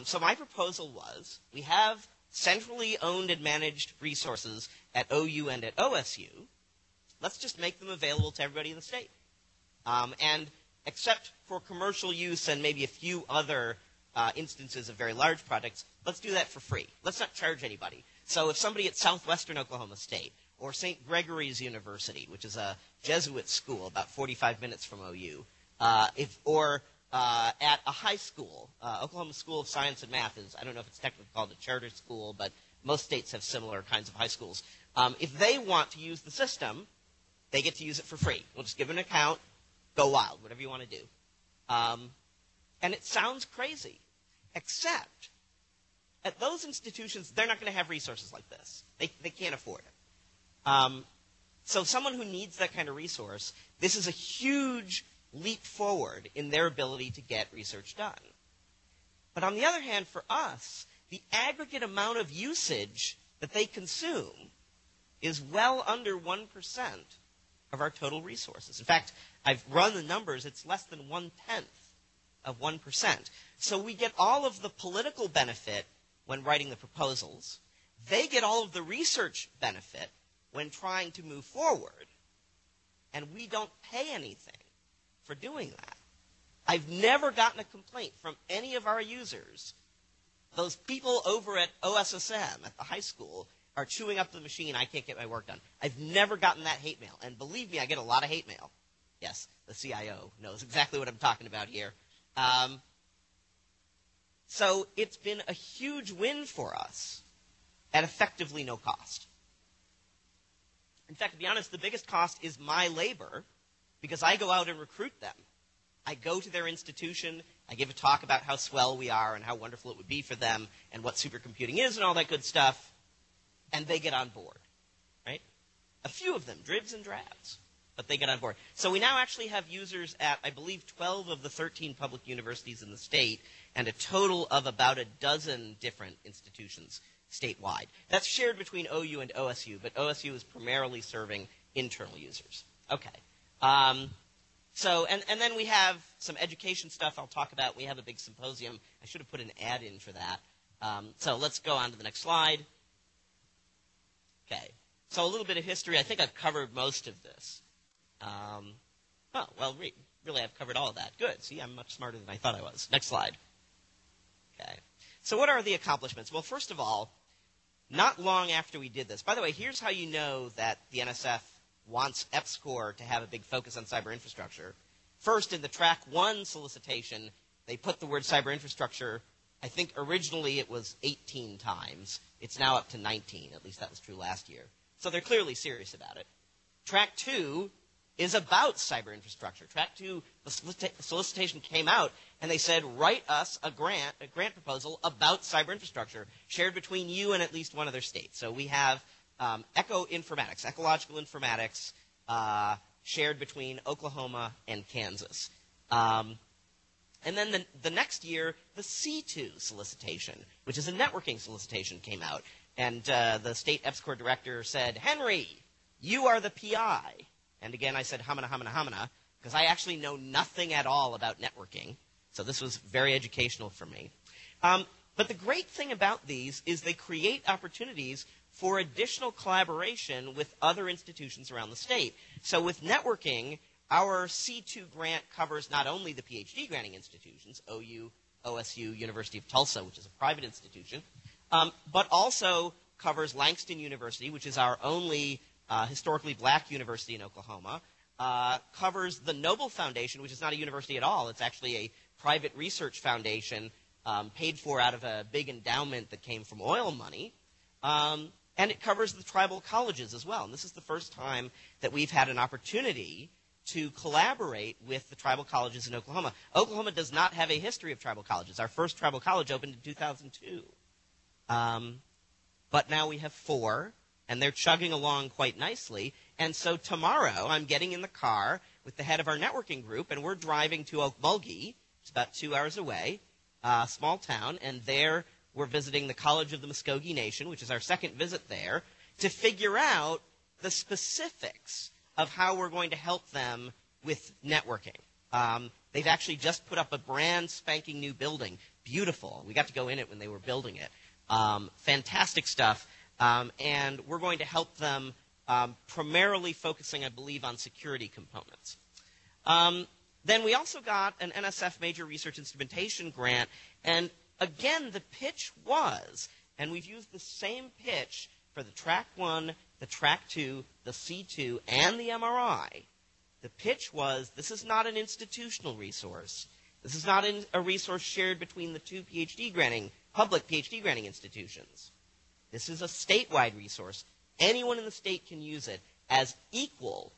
So my proposal was we have centrally owned and managed resources at OU and at OSU. Let's just make them available to everybody in the state. And except for commercial use and maybe a few other instances of very large projects, let's do that for free. Let's not charge anybody. So if somebody at Southwestern Oklahoma State or St. Gregory's University, which is a Jesuit school about 45 minutes from OU, or at a high school, Oklahoma School of Science and Math is, I don't know if it's technically called a charter school, but most states have similar kinds of high schools. If they want to use the system, they get to use it for free. We'll just give them an account, go wild, whatever you want to do. And it sounds crazy, except at those institutions, they're not going to have resources like this. They can't afford it. So someone who needs that kind of resource, this is a huge leap forward in their ability to get research done. But on the other hand, for us, the aggregate amount of usage that they consume is well under 1% of our total resources. In fact, I've run the numbers. It's less than 1/10 of 1%. So we get all of the political benefit when writing the proposals. They get all of the research benefit when trying to move forward. And we don't pay anything for doing that. I've never gotten a complaint from any of our users. Those people over at OSSM, at the high school, are chewing up the machine. I can't get my work done. I've never gotten that hate mail. And believe me, I get a lot of hate mail. Yes, the CIO knows exactly what I'm talking about here. So it's been a huge win for us at effectively no cost. In fact, to be honest, the biggest cost is my labor because I go out and recruit them. I go to their institution, I give a talk about how swell we are and how wonderful it would be for them and what supercomputing is and all that good stuff, and they get on board, right? A few of them, dribs and drabs, but they get on board. So we now actually have users at, I believe, 12 of the 13 public universities in the state and a total of about a dozen different institutions statewide. That's shared between OU and OSU, but OSU is primarily serving internal users. Okay. So, and then we have some education stuff I'll talk about. We have a big symposium. I should have put an ad in for that. So let's go on to the next slide. Okay. So a little bit of history. I think I've covered most of this. Really I've covered all of that. Good. See, I'm much smarter than I thought I was. Next slide. Okay. So what are the accomplishments? Well, first of all, not long after we did this. By the way, here's how you know that the NSF wants EPSCoR to have a big focus on cyber infrastructure. First, in the Track 1 solicitation, they put the word cyber infrastructure, I think originally it was 18 times. It's now up to 19. At least that was true last year. So they're clearly serious about it. Track 2 is about cyber infrastructure. Track 2, the solicitation came out, and they said, write us a grant proposal about cyber infrastructure, shared between you and at least one other state. So we have ecological informatics, shared between Oklahoma and Kansas. And then the next year, the C2 solicitation, which is a networking solicitation, came out. And the state EPSCoR director said, Henry, you are the PI. And again, I said, hamana, hamana, hamana, because I actually know nothing at all about networking. So this was very educational for me. But the great thing about these is they create opportunities for additional collaboration with other institutions around the state. So with networking, our C2 grant covers not only the PhD granting institutions, OU, OSU, University of Tulsa, which is a private institution, but also covers Langston University, which is our only historically black university in Oklahoma, covers the Noble Foundation, which is not a university at all. It's actually a private research foundation paid for out of a big endowment that came from oil money. And it covers the tribal colleges as well. And this is the first time that we've had an opportunity to collaborate with the tribal colleges in Oklahoma. Oklahoma does not have a history of tribal colleges. Our first tribal college opened in 2002. But now we have 4, and they're chugging along quite nicely. And so tomorrow I'm getting in the car with the head of our networking group, and we're driving to Okmulgee. It's about 2 hours away, a small town, and there we're visiting the College of the Muskogee Nation, which is our second visit there, to figure out the specifics of how we're going to help them with networking. They've actually just put up a brand spanking new building, beautiful. We got to go in it when they were building it. Fantastic stuff. And we're going to help them primarily focusing, I believe, on security components. Then we also got an NSF Major Research Instrumentation grant. And again, the pitch was, and we've used the same pitch for the Track 1, the Track 2, the C2, and the MRI. The pitch was, this is not an institutional resource. This is not a resource shared between the two public PhD granting institutions. This is a statewide resource. Anyone in the state can use it as equal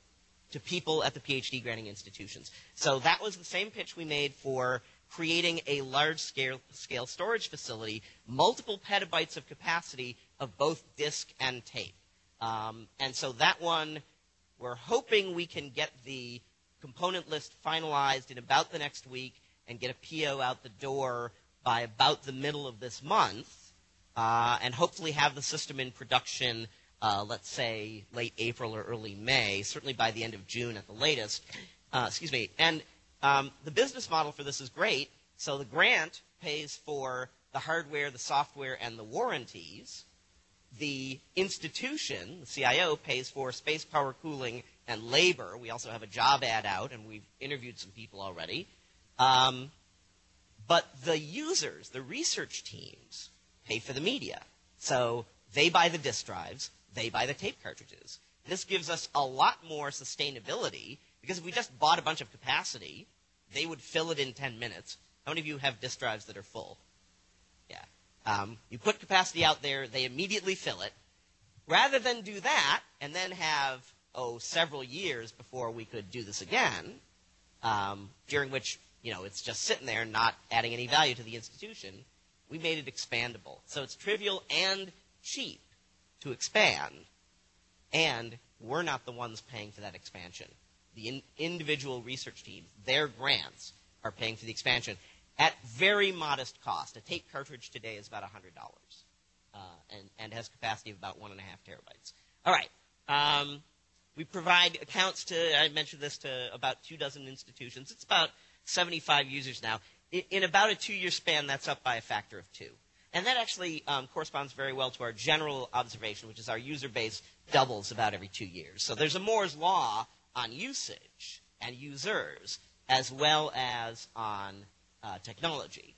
to people at the PhD granting institutions. So that was the same pitch we made for creating a large-scale storage facility, multiple petabytes of capacity of both disk and tape. And so that one, we're hoping we can get the component list finalized in about the next week and get a PO out the door by about the middle of this month, and hopefully have the system in production, let's say, late April or early May, certainly by the end of June at the latest. And the business model for this is great. So the grant pays for the hardware, the software, and the warranties. The institution, the CIO, pays for space, power, cooling, and labor. We also have a job ad out, and we've interviewed some people already. But the users, the research teams, pay for the media. So they buy the disk drives, they buy the tape cartridges. This gives us a lot more sustainability, because if we just bought a bunch of capacity, they would fill it in 10 minutes. How many of you have disk drives that are full? Yeah. You put capacity out there, they immediately fill it. Rather than do that and then have, several years before we could do this again, during which, it's just sitting there not adding any value to the institution, we made it expandable. So it's trivial and cheap to expand, and we're not the ones paying for that expansion. The individual research teams, their grants, are paying for the expansion at very modest cost. A tape cartridge today is about $100 and has capacity of about 1.5 terabytes. All right. We provide accounts I mentioned this, to about 24 institutions. It's about 75 users now. In about a 2-year span, that's up by a factor of 2. And that actually corresponds very well to our general observation, which is our user base doubles about every 2 years. So there's a Moore's law on usage and users, as well as on technology.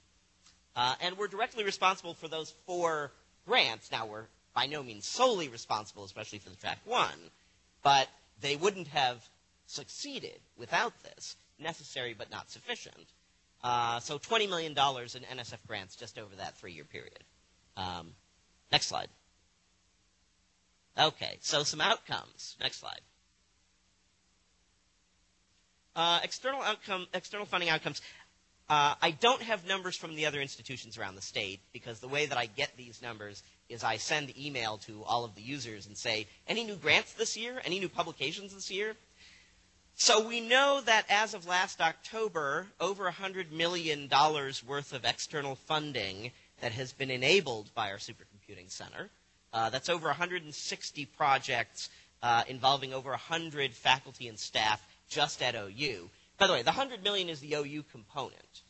And we're directly responsible for those 4 grants. Now, we're by no means solely responsible, especially for the Track 1, but they wouldn't have succeeded without this. Necessary but not sufficient. So $20 million in NSF grants just over that 3-year period. Next slide. Okay, so some outcomes. Next slide. External funding outcomes. I don't have numbers from the other institutions around the state, because the way that I get these numbers is I send email to all of the users and say, any new grants this year? Any new publications this year? So we know that as of last October, over $100 million worth of external funding that has been enabled by our Supercomputing Center. That's over 160 projects involving over 100 faculty and staff just at OU. By the way, the $100 million is the OU component.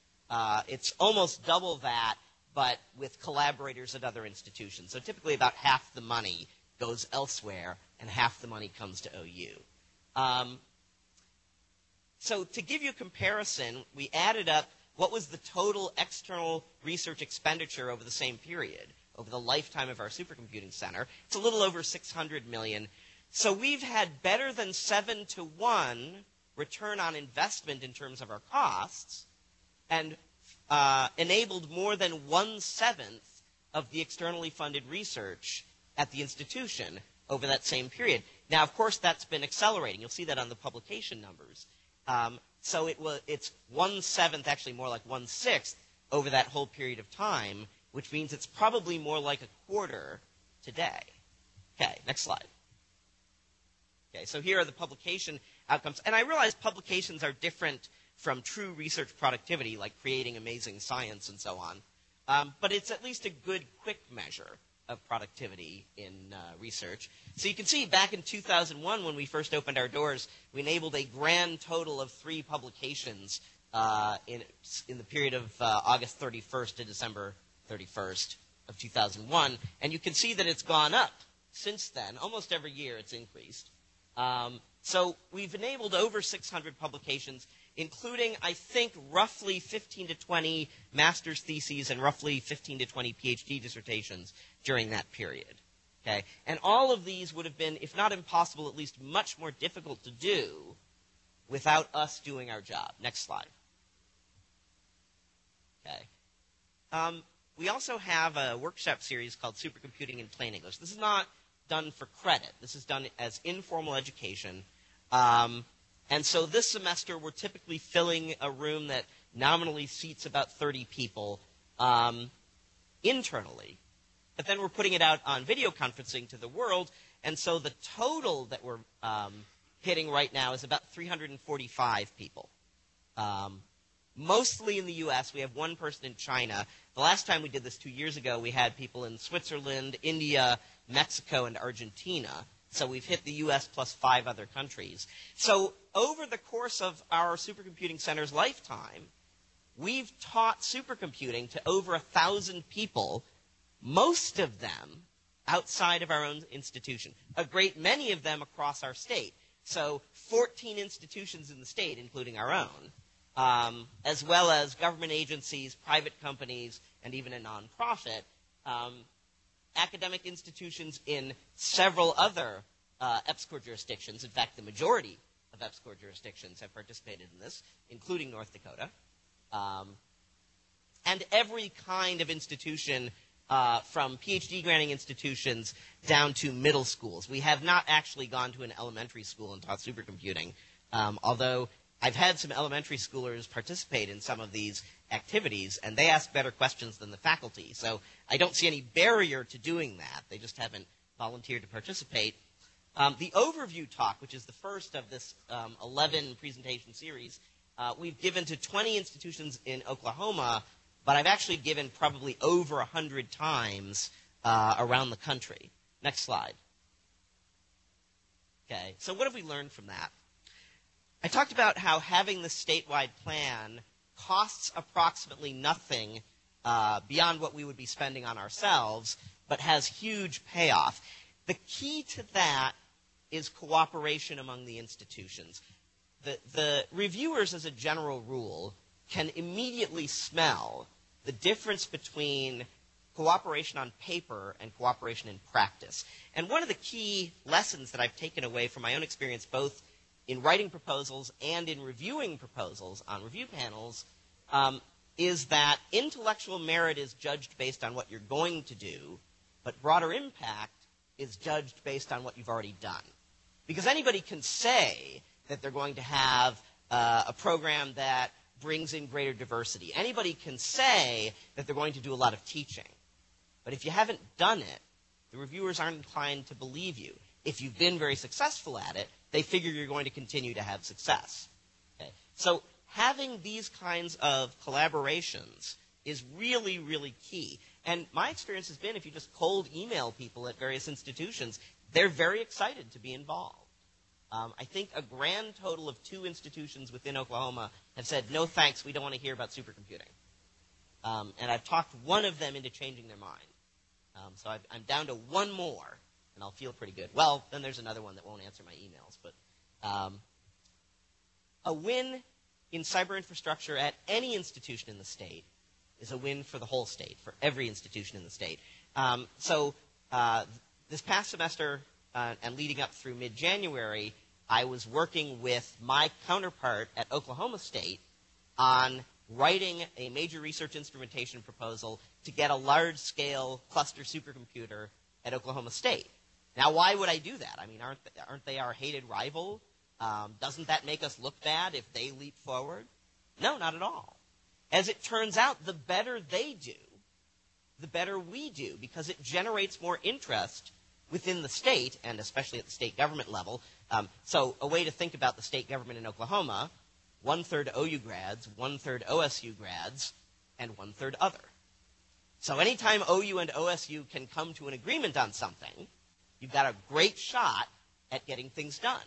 It's almost double that, but with collaborators at other institutions. So typically about half the money goes elsewhere, and half the money comes to OU. So to give you a comparison, we added up what was the total external research expenditure over the same period, over the lifetime of our Supercomputing Center. It's a little over $600 million. So we've had better than 7-to-1 return on investment in terms of our costs, and enabled more than 1/7 of the externally funded research at the institution over that same period. Now, of course, that's been accelerating. You'll see that on the publication numbers. So it's 1/7, actually more like 1/6 over that whole period of time, which means it's probably more like a quarter today. Okay, next slide. Okay, so here are the publication outcomes. And I realize publications are different from true research productivity, like creating amazing science and so on. But it's at least a good, quick measure of productivity in research. So you can see back in 2001, when we first opened our doors, we enabled a grand total of 3 publications in the period of August 31st to December 31st of 2001. And you can see that it's gone up since then. Almost every year it's increased. So we've enabled over 600 publications, including, I think, roughly 15 to 20 master's theses and roughly 15 to 20 PhD dissertations during that period. Okay? And all of these would have been, if not impossible, at least much more difficult to do without us doing our job. Next slide. Okay. We also have a workshop series called Supercomputing in Plain English. This is not done for credit. This is done as informal education. And so this semester, we're typically filling a room that nominally seats about 30 people internally. But then we're putting it out on video conferencing to the world. And so the total that we're hitting right now is about 345 people. Mostly in the U.S. We have one person in China. The last time we did this 2 years ago, we had people in Switzerland, India, Mexico, and Argentina. So we've hit the U.S. plus 5 other countries. So over the course of our Supercomputing Center's lifetime, we've taught supercomputing to over 1,000 people, most of them outside of our own institution, a great many of them across our state. So 14 institutions in the state, including our own, as well as government agencies, private companies, and even a nonprofit, academic institutions in several other EPSCoR jurisdictions. In fact, the majority of EPSCoR jurisdictions have participated in this, including North Dakota. And every kind of institution, from PhD granting institutions down to middle schools. We have not actually gone to an elementary school and taught supercomputing, although I've had some elementary schoolers participate in some of these activities, and they ask better questions than the faculty. So I don't see any barrier to doing that. They just haven't volunteered to participate. The overview talk, which is the first of this 11 presentation series, we've given to 20 institutions in Oklahoma, but I've actually given probably over 100 times around the country. Next slide. Okay, so what have we learned from that? I talked about how having the statewide plan costs approximately nothing beyond what we would be spending on ourselves, but has huge payoff. The key to that is cooperation among the institutions. The reviewers, as a general rule, can immediately smell the difference between cooperation on paper and cooperation in practice. And one of the key lessons that I've taken away from my own experience, both in writing proposals and in reviewing proposals on review panels, is that intellectual merit is judged based on what you're going to do, but broader impact is judged based on what you've already done. Because anybody can say that they're going to have a program that brings in greater diversity. Anybody can say that they're going to do a lot of teaching. But if you haven't done it, the reviewers aren't inclined to believe you. If you've been very successful at it, they figure you're going to continue to have success. Okay? So having these kinds of collaborations is really, really key. And my experience has been if you just cold email people at various institutions, they're very excited to be involved. I think a grand total of 2 institutions within Oklahoma have said, no thanks, we don't want to hear about supercomputing. And I've talked one of them into changing their mind. So I'm down to one more, and I'll feel pretty good. Well, then there's another one that won't answer my emails. But a win in cyber infrastructure at any institution in the state is a win for the whole state, for every institution in the state. So this past semester and leading up through mid-January, I was working with my counterpart at Oklahoma State on writing a major research instrumentation proposal to get a large-scale cluster supercomputer at Oklahoma State. Now, why would I do that? I mean, aren't they our hated rival? Doesn't that make us look bad if they leap forward? No, not at all. As it turns out, the better they do, the better we do, because it generates more interest within the state, and especially at the state government level. So a way to think about the state government in Oklahoma, 1/3 OU grads, 1/3 OSU grads, and 1/3 other. So anytime OU and OSU can come to an agreement on something, you've got a great shot at getting things done.